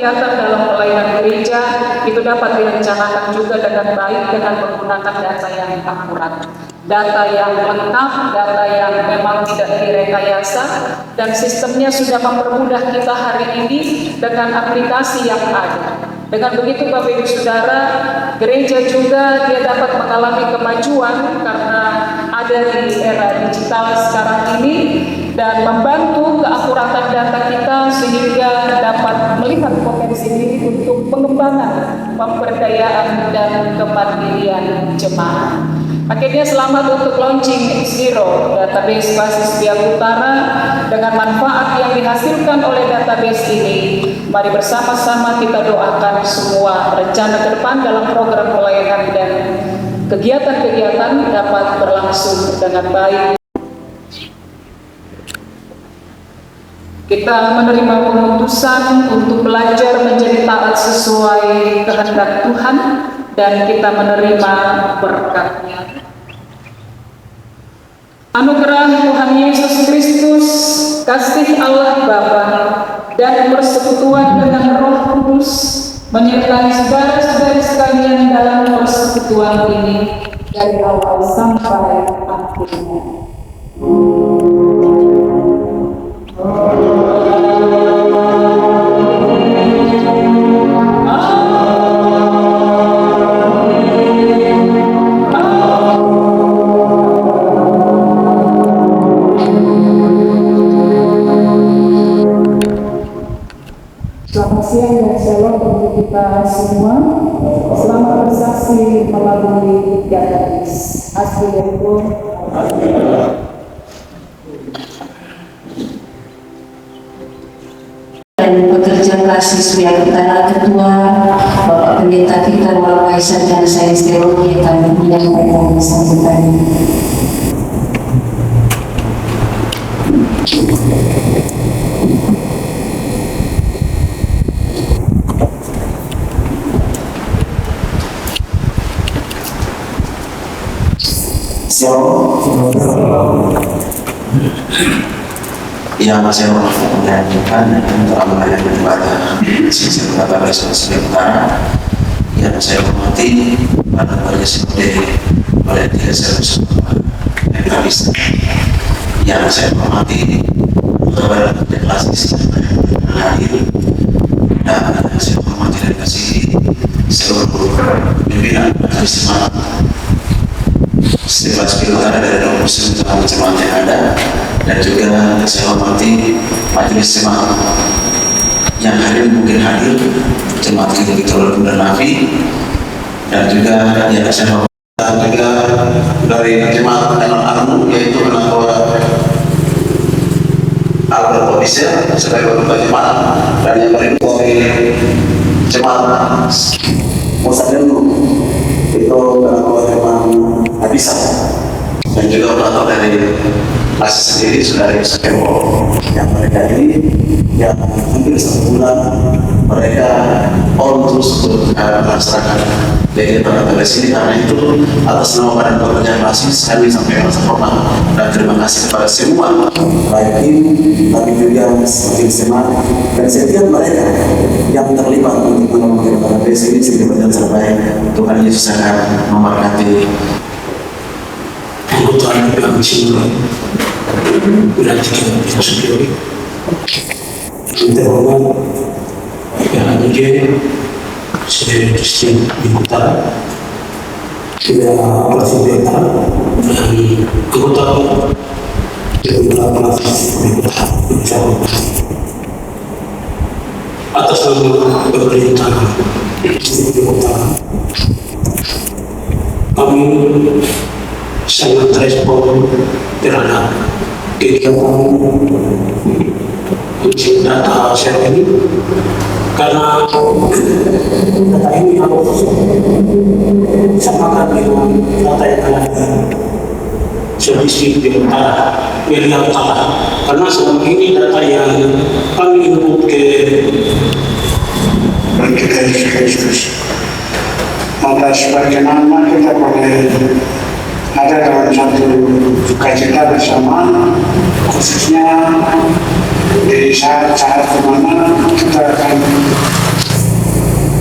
Kegiatan dalam pelayanan gereja itu dapat direncanakan juga dengan baik dengan menggunakan data yang akurat, data yang lengkap, data yang memang tidak direkayasa, dan sistemnya sudah mempermudah kita hari ini dengan aplikasi yang ada. Dengan begitu Bapak Ibu Saudara, gereja juga dia dapat mengalami kemajuan karena ada di era digital sekarang ini dan membantu keakuratan data kita sehingga dapat melihat potensi ini untuk pengembangan, pemberdayaan dan kemandirian jemaat. Akhirnya selamat untuk launching X0 database basis Biak Utara. Dengan manfaat yang dihasilkan oleh database ini, mari bersama-sama kita doakan semua rencana ke depan dalam program pelayanan dan kegiatan-kegiatan dapat berlangsung dengan baik. Kita menerima keputusan untuk belajar menjadi taat sesuai kehendak Tuhan dan kita menerima berkat-Nya. Anugerah Tuhan Yesus Kristus, kasih Allah Bapa, dan persekutuan dengan Roh Kudus menyertai saudara-saudara sekalian dalam persekutuan ini dari awal sampai akhirnya. Selamat siang dan shalom untuk kita semua. Selamat bersaksi melalui database. Assalamualaikum. Dan pekerja Kasih Biak Utara Ketua Bapak Pendeta meraih sarjana sains teologi akan menyampaikan sambutannya. Yang saya hormati dan telah melayani kepada sisi Kota Sulawesi Utara, yang saya hormati pada warga Sinode oleh tiga servis yang habis, yang saya hormati kepada delegasi yang hadir, dan yang saya hormati delegasi seluruh pimpinan Krisma Sulawesi Utara dari 29 jemaat yang ada, dan juga saya hormati majelis jemaat yang hadir, mungkin hadir jemaat Kitul dan Nafi, dan juga yang saya hormati juga dari jemaat Al-Armu, yaitu Ketua Albert Official sebagai ketua jemaat, dan yang berikut dari jemaat Musa Dendu itu Ketua jemaat Abisa, dan juga operator dari masih sendiri sudah dari Sekewo, yang mereka ini yang hampir 1 bulan mereka all terus untuk melaksanakan kegiatan pada sini. Karena itu atas nama Badan Pekerjaan Basis kami sampaikan rasa hormat dan terima kasih kepada semua baik tim, tapi juga makin semangat dan setiap mereka yang terlibat untuk menolong kepada besi ini sehingga berjalan terbaik. Tuhan Yesus akan memberkati kebutuhan kami semua. Berarti kita sendiri kita hormat yang aja sebagai Kristen di Utara tidak masih beta dan kebutuhan tidak masih beta atas nama pemerintah di Utara kami sangat respon terhadap kegiatan uji data share ini, karena data ini harus disamakan dengan data yang ada servis di wilayah utara, karena selama ini data yang kami input ke Kristus maka sebagai nama kita boleh ada dalam satu sukacita bersama, khususnya di saat-saat kemana kita akan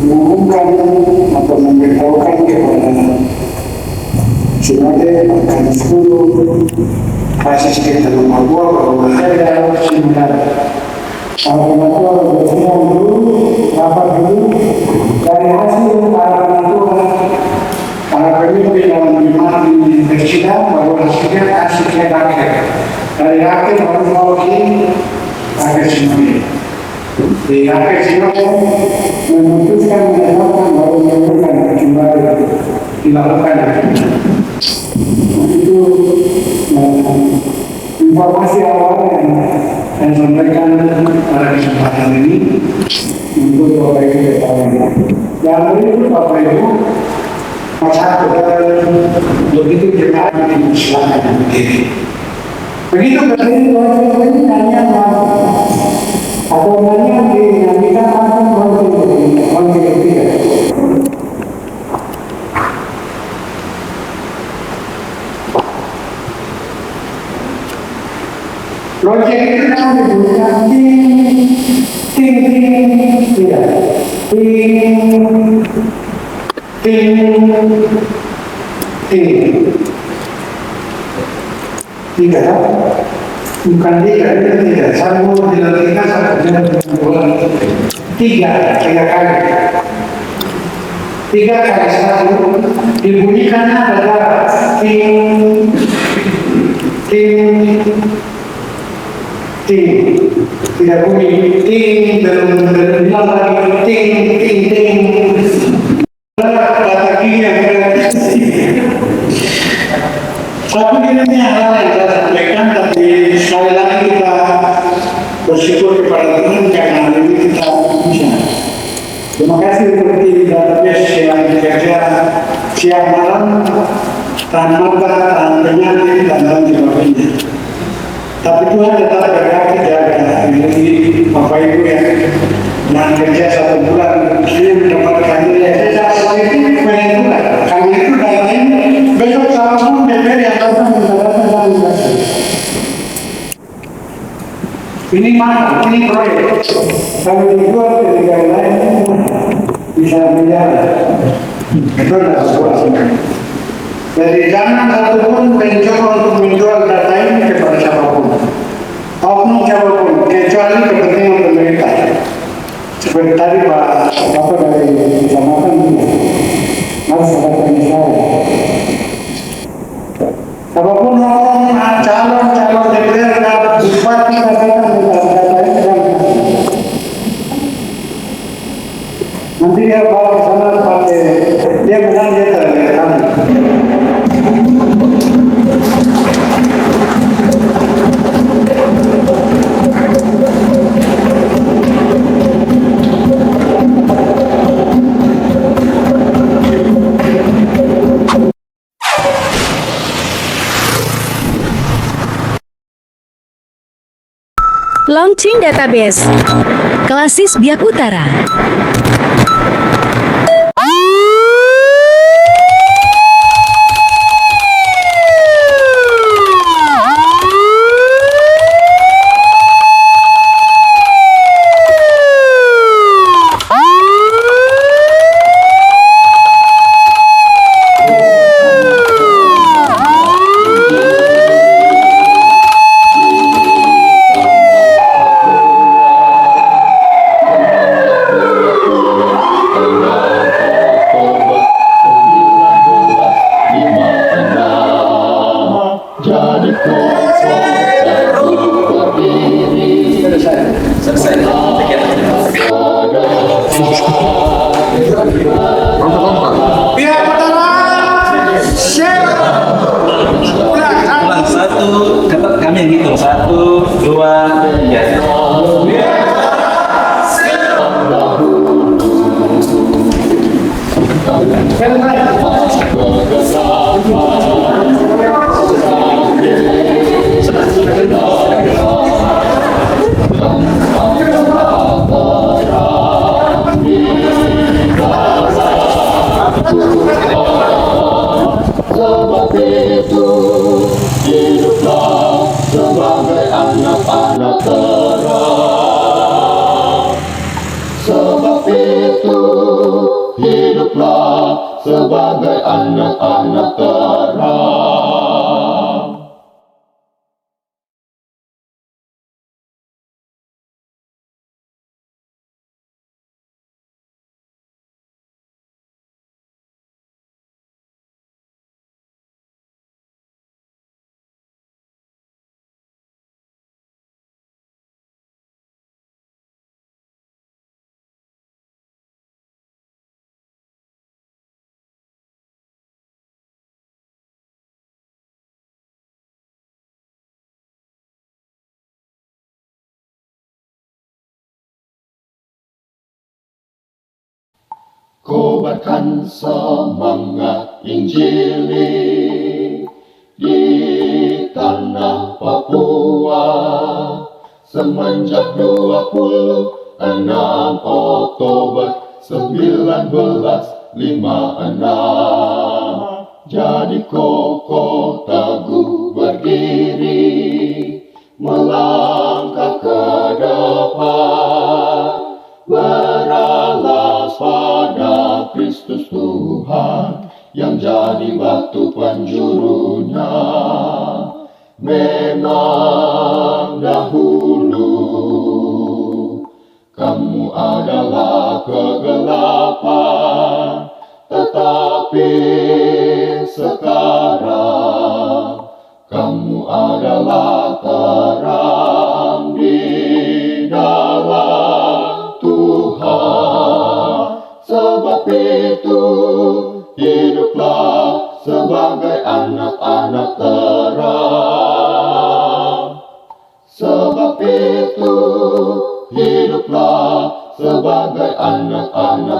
mengumumkan atau memberitahukan kepada Sinode akan 10 basis kita nomor 2 bahwa ada sebenarnya Al-Quran berfirman dulu, rapat dulu dari hasil para pemimpin yang beriman di persidangan bahwa hasilnya rakyat. Dari rakyat harus mewakili rakyat sendiri. Di rakyat sendiri memutuskan menetapkan bahwa memberikan kembali dilakukan. Itu informasi awal yang saya sampaikan pada kesempatan ini untuk Bapak Ibu ketahui. Yang berikut Bapak Ibu, masa begitu jemaat dipersilakan berdiri. Begitu berdiri, Bapak Ibu nanya atau nanya dinamika langsung berdiri. Project itu kan diberikan tim tiga, bukan tiga, satu dilakukan tiga kali satu dibunyikan adalah tim tidak bunyi ting dan bilang lagi ting kata gini yang tapi ini hal yang kita sampaikan, tapi sekali lagi kita bersyukur kepada Tuhan karena hari ini kita bisa. Terima kasih. seperti database yang bekerja siang malam, tahan mata, tahan penyakit, dan lain sebagainya. Tapi Tuhan tetap berkati jaga. Jadi Bapak Ibu yang kerja 1 bulan, saya mendapatkan realisasi itu pengen bulan. Karena itu data ini besok siapapun DPR yang akan mendapatkan realisasi. Ini mana? Ini proyek. Kalau dijual ke negara lain bisa miliar. Itu adalah sebuah. Jadi jangan satupun mencoba untuk menjual data ini kepada siapapun. Oknum siapapun, kecuali kepentingan pemerintah. Seperti tadi Pak Bapak dari Kecamatan harus ada penyesuaian. Apapun orang calon DPR dan bupati katakan data ini nanti dia bawa ke sana pakai dia menang dia terlihat. Launching database Klasis Biak Utara. Pihak pertama, Ulang satu, cepat kami yang hitung 1, 2, 3. Sebab itu hiduplah sebagai anak-anak terang. Sebab itu hiduplah sebagai anak-anak terang. Kobarkan semangat Injili di tanah Papua semenjak 26 Oktober 1956. Jadi kokoh teguh berdiri melangkah ke depan, beralas pada Kristus Tuhan yang jadi batu penjurunya. Memang dahulu kamu adalah kegelapan, tetapi sekarang kamu adalah terang di dalam Tuhan. Sebab itu hiduplah sebagai anak-anak terang. Sebab itu hiduplah sebagai anak-anak